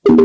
Bapak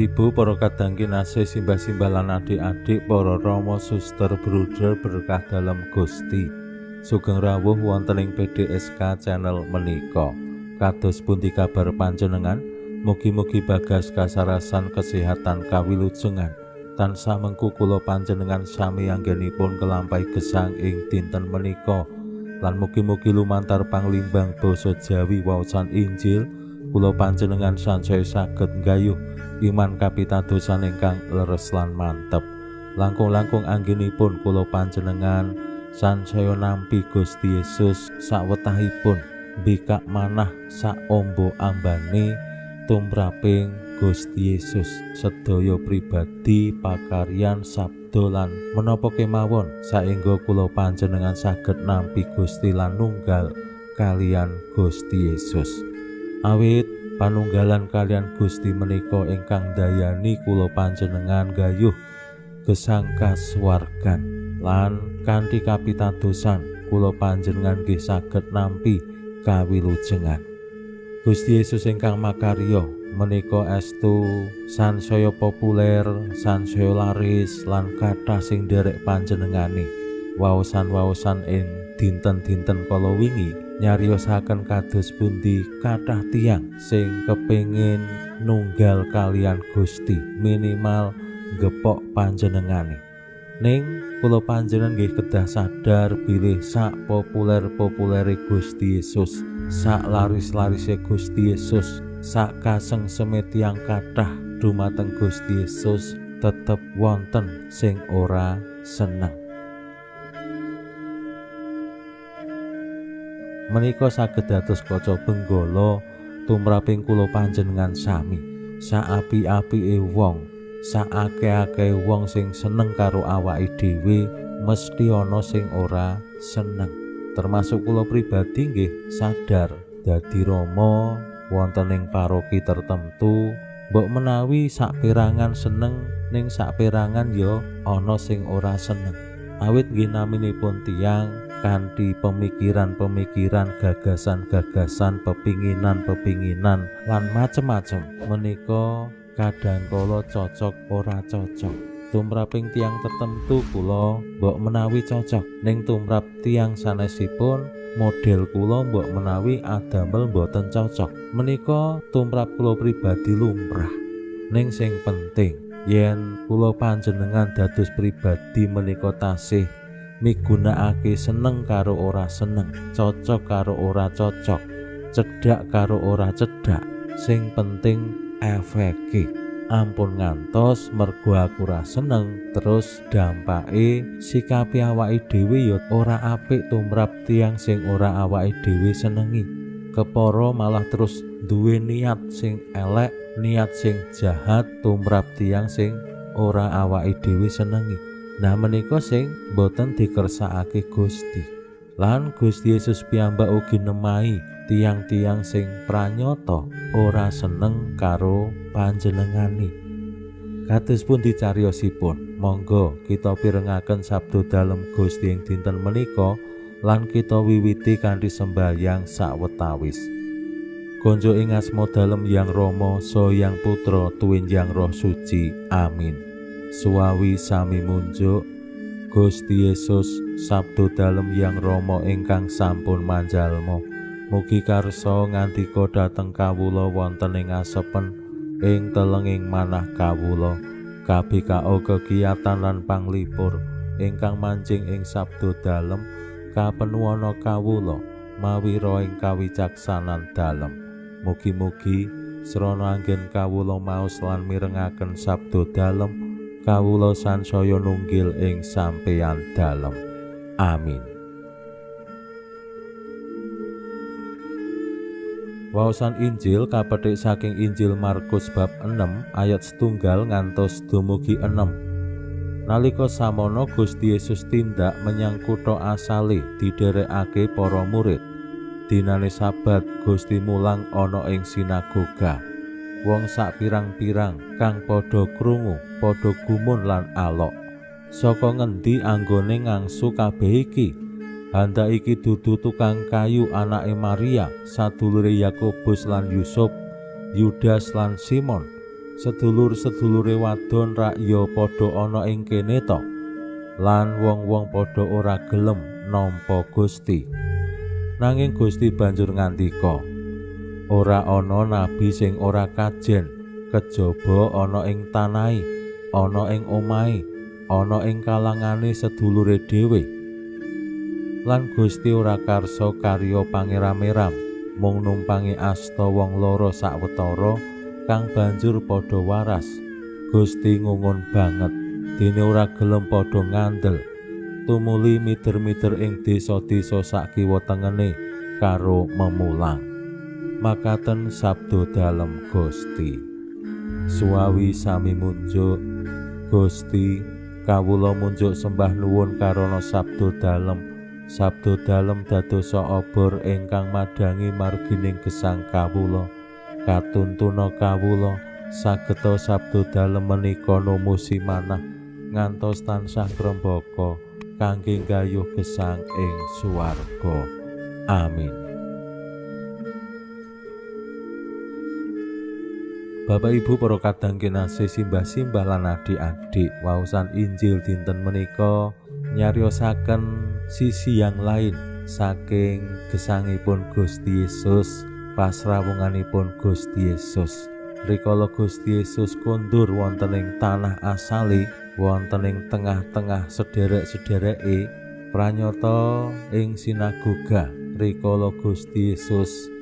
Ibu, para kadang kinasih, simbah-simbah lan adik-adik, para rama suster bruder berkah dalam Gusti. Sugeng rawuh wonten ing PDSK channel menika. Kados pundi kabar panjenengan? Mugi-mugi bagas kasarasan kesehatan kawilujengan tansah mengku kula panjenengan sami anggenipun kelampahi gesang ing dinten menika. Lan mugi-mugi lumantar panglimbang basa Jawi waosan Injil kula panjenengan sansaya saged nggayuh iman kapitadosan ingkang leres lan mantep. Langkung-langkung anggenipun kula panjenengan sansaya nampi Gusti Yesus sawetahipun mbikak manah sak ombo ambane tumraping Gusti Yesus sedaya pribadi pakaryan sabda lan menapa kemawon saengga kula panjenengan saged nampi Gusti lan nunggal kalian Gusti Yesus. Awit panunggalan kalian Gusti menika ingkang dayani kula panjenengan gayuh gesang kasuwargan lan kanthi kapitadosan kula panjenengan nggih saged nampi kawilujengan. Gusti Yesus ingkang makarya menika estu sansaya populer, sansaya laris lan kathah sing nderek panjenengane. Waosan-waosan ing dinten-dinten kala wingi nyariosaken kados pundi kathah tiyang sing kepengin nunggal kalian Gusti, minimal gepok panjenengane. Ning kula panjenengan nggih kedah sadar bilih sak populer-populere Gusti Yesus, sak laris-larise Gusti Yesus, sak kasengseme tiyang kathah dumateng Gusti Yesus tetep wonten sing ora seneng. Menika saged dados kaca benggala tumraping kula panjenengan sami. Saapi-apike wong, saakeh-akeh wong sing seneng karo awake dhewe mesti ana sing ora seneng. Termasuk kula pribadi nggih sadar dadi rama wonten ing paroki tertentu, mbok menawi saperangan seneng ning saperangan ya ana sing ora seneng. Awit nggih naminipun tiyang kanthi pemikiran-pemikiran, gagasan-gagasan, pepinginan-pepinginan lan macem-macem menika kadangkala cocok ora cocok. Tumraping tiang tertentu kula mbok menawi cocok, ning tumrap tiang sanesipun model kula mbok menawi adamel mboten cocok. Menika tumrap kula pribadi lumrah. Ning sing penting yen kula panjenengan dados pribadi menika tasih migunakake seneng karo ora seneng, cocok karo ora cocok, cedhak karo ora cedhak. Sing penting efeke. Ampun ngantos mergo aku ora seneng terus dampake sikape awake dhewe ya ora apik tumrap tiyang sing ora awake dhewe senengi. Kepara malah terus duwe niat sing elek, niat sing jahat tumrap tiyang sing ora awake dhewe senengi. Nah menika sing boten dikersakake Gusti. Lan Gusti Yesus piyambak ugi nemahi tiang-tiang sing pranyata ora seneng karo panjenengane. Kados pun dicariosipun, monggo kita pirengaken sabda dalem Gusti ing dinten menika lan kita wiwiti kanthi sembahyang sawetawis. Konjo ing asma dalem Yang Rama saha Yang Putra tuwin Yang Roh Suci. Amin. Suwawi sami munjuk. Gusti Yesus sabda dalem Yang Rama ingkang sampun manjalma, mugi karsa ngandika dhateng kawula wonten ing asepen ing telenging manah kawula, kabikao kegiyatan lan panglipur ingkang manjing ing sabda dalem kapenuwana kawula mawi roh ing kawicaksanan dalem. Mugi-mugi srana anggen kawula maos lan mirengaken sabda dalem kawula sansaya nunggil ing sampeyan dalem. Amin. Waosan Injil kapetik saking Injil Markus bab 6 ayat 1 ngantos dumugi 6. Nalika samono Gusti Yesus tindak menyang kutha asale didherekake para murid. Dinane Sabat Gusti mulang ana ing sinagoga. Wong sak pirang-pirang kang padha krungu padha gumun lan alok. Saka ngendi anggone ngangsu kabeh iki? Handa iki dudu tukang kayu anake Maria, sadulure Yakobus lan Yusuf, Yudas lan Simon. Sedulur-sedulure wadon rak ya padha ana ing kene to. Lan wong-wong padha ora gelem nampa Gusti. Nanging Gusti banjur ngandika, ora ana nabi sing ora kajen, kejaba ana ing tanahe, ana ing omahe, ana ing kalangane sedulure dhewe. Lan Gusti ora karsa karya pangeram-eram, mung numpangi asta wong loro sawetara kang banjur padha waras. Gusti ngungun banget, dene ora gelem padha ngandel. Tumuli miter-miter ing desa-desa sak kiwa tengene karo memulang. Makaten sabda dalem Gusti. Suawi sami munjuk, Gusti kawula munjuk sembah nuwun karana sabda dalem. Sabda dalem dadosa obor ingkang madangi margining gesang kawula. Katuntuna kawula sageta sabda dalem menika numusi manah ngantos tansah krembaka kangge gayuh gesang ing swarga. Amin. Bapak Ibu para kadang kinasih simbah-simbah lan adik-adik, waosan Injil dinten menika nyariosaken sisi yang lain saking gesangipun Gusti Yesus, pasrawunganipun Gusti Yesus. Rikala Gusti Yesus kondur wonten ing tanah asale, wonten ing tengah-tengah sederek-sedereke pranyata ing sinagoga. Rikala Gusti Yesus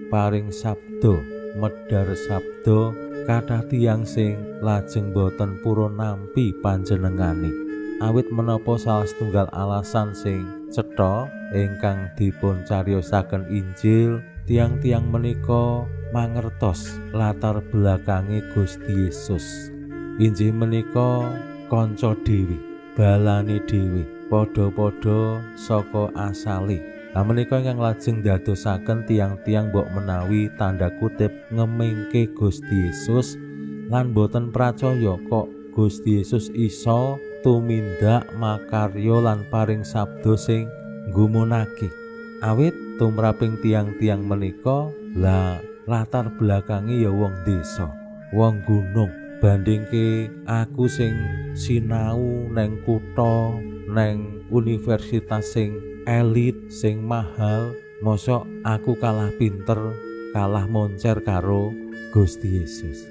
paring sabda, medhar sabda, kathah tiyang sing lajeng boten purun nampi panjenengane. Awit menapa salah setunggal alasan sing cetha ingkang dipun cariosaken Injil, tiang-tiang menika mangertos latar belakange Gusti Yesus. Injih menika kanca dhewe, balane dhewe, padha-padha saka asale. Menika ingkang lajeng dadosaken tiang-tiang mbok menawi tanda kutip ngemingke Gusti Yesus lan boten pracaya kok Gusti Yesus isa tumindak makarya lan paring sabda sing nggumunake. Awit tumraping tiang-tiang menika latar belakange ya wong desa, wong gunung. Bandingke aku sing sinau neng kutha, neng universitas sing elit, sing mahal, mosok aku kalah pinter, kalah moncer karo Gusti Yesus.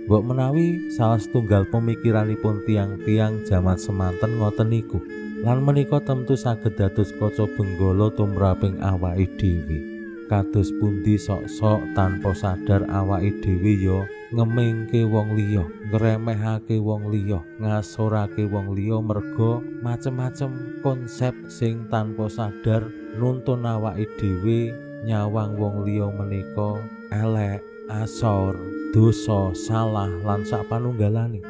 Mbok menawi salah setunggal pemikiranipun tiang-tiang jaman semanten ngoten niku. Lan menika tentu saged dados kaca benggala tumraping awake dhewe. Kados pundi sok-sok tanpa sadar awake dhewe ya ngemingke wong liya, ngremehake wong liya, ngasorake wong liya merga macem-macem konsep sing tanpa sadar nuntun awake dhewe nyawang wong liya menika elek, asor, dosa, salah lan sapanunggalane.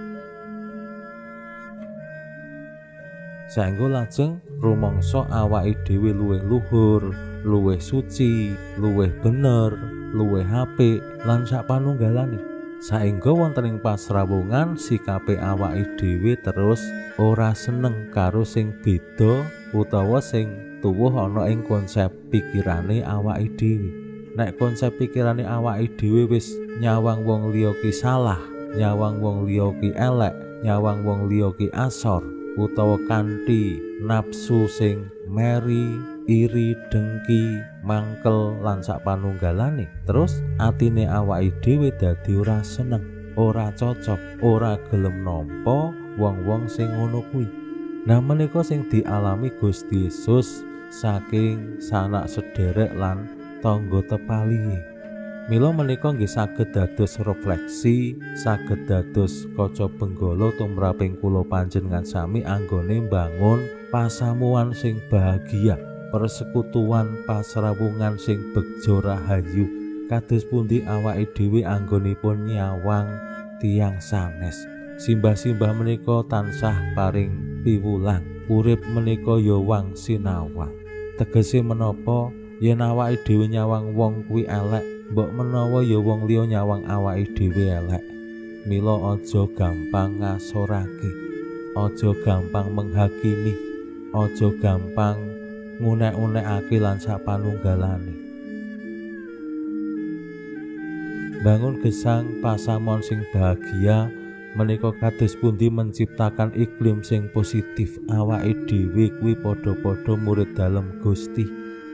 Saengga lajeng rumangsa awake dhewe luwih luhur, luwih suci, luwih bener, luwih apik lan sapanunggalane. Saengga wonten ing pasrawungan sikape awake dhewe terus ora seneng karo sing beda utawa sing tuwuh ana ing konsep pikirane awake dhewe. Nek konsep pikirane awake dhewe wis nyawang wong liya ki salah, nyawang wong liya ki elek, nyawang wong liya ki asor, utawa kanthi nafsu sing meri, iri, dengki, mangkel lan sapanunggalane, terus atine awake dhewe dadi ora seneng, ora cocok, ora gelem nampa wong-wong sing ngono kuwi. Nah menika sing dialami Gusti Yesus saking sanak sederek lan tangga tepalihe. Mila menika nggih saged dados refleksi, saged dados kaca benggala tumraping kula panjenengan sami anggone mbangun pasamuan sing bahagia, persekutuan pasrawungan sing begja rahayu. Kados pundi awake dhewe anggonipun nyawang tiyang sanes, Simbah-simbah menika tansah paring piwulang. Urip menika ya wang sinawang. Tegese menapa yen awake dhewe nyawang wong kuwi elek, mbok menawa ya wong liya nyawang awake dhewe elek. Mila aja gampang ngasorake, aja gampang menghakimi, aja gampang ngunek-unekake lan sapanunggalane. Bangun gesang pasamon sing bahagia menika kados pundi menciptakan iklim sing positif. Awake dhewe kuwi padha-padha murid dalem Gusti,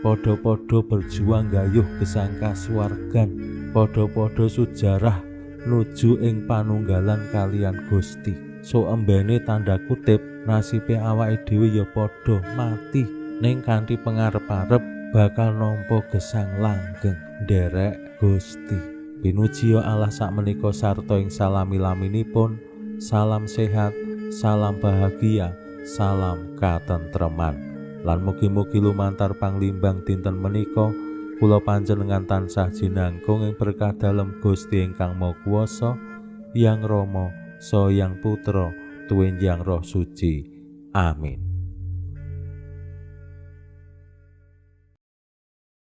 padha-padha berjuang gayuh gesang kasuwargan, padha-padha sujarah nuju ing panunggalan kalian Gusti. So embene tanda kutip nasibe awake dhewe ya padha mati ning kanthi pangarep-arep bakal nampa gesang langgeng nderek Gusti. Pinuji Allah sakmenika sarta ing salami-laminipun. Salam sehat, salam bahagia, salam katentreman. Lan mugi-mugi lumantar panglimbang dinten menika kula panjenengan tansah jinangkung ing berkah dalem Gusti ingkang Maha Kuwasa, Hyang Rama saha Hyang Putra tuwin Hyang Roh Suci. Amin.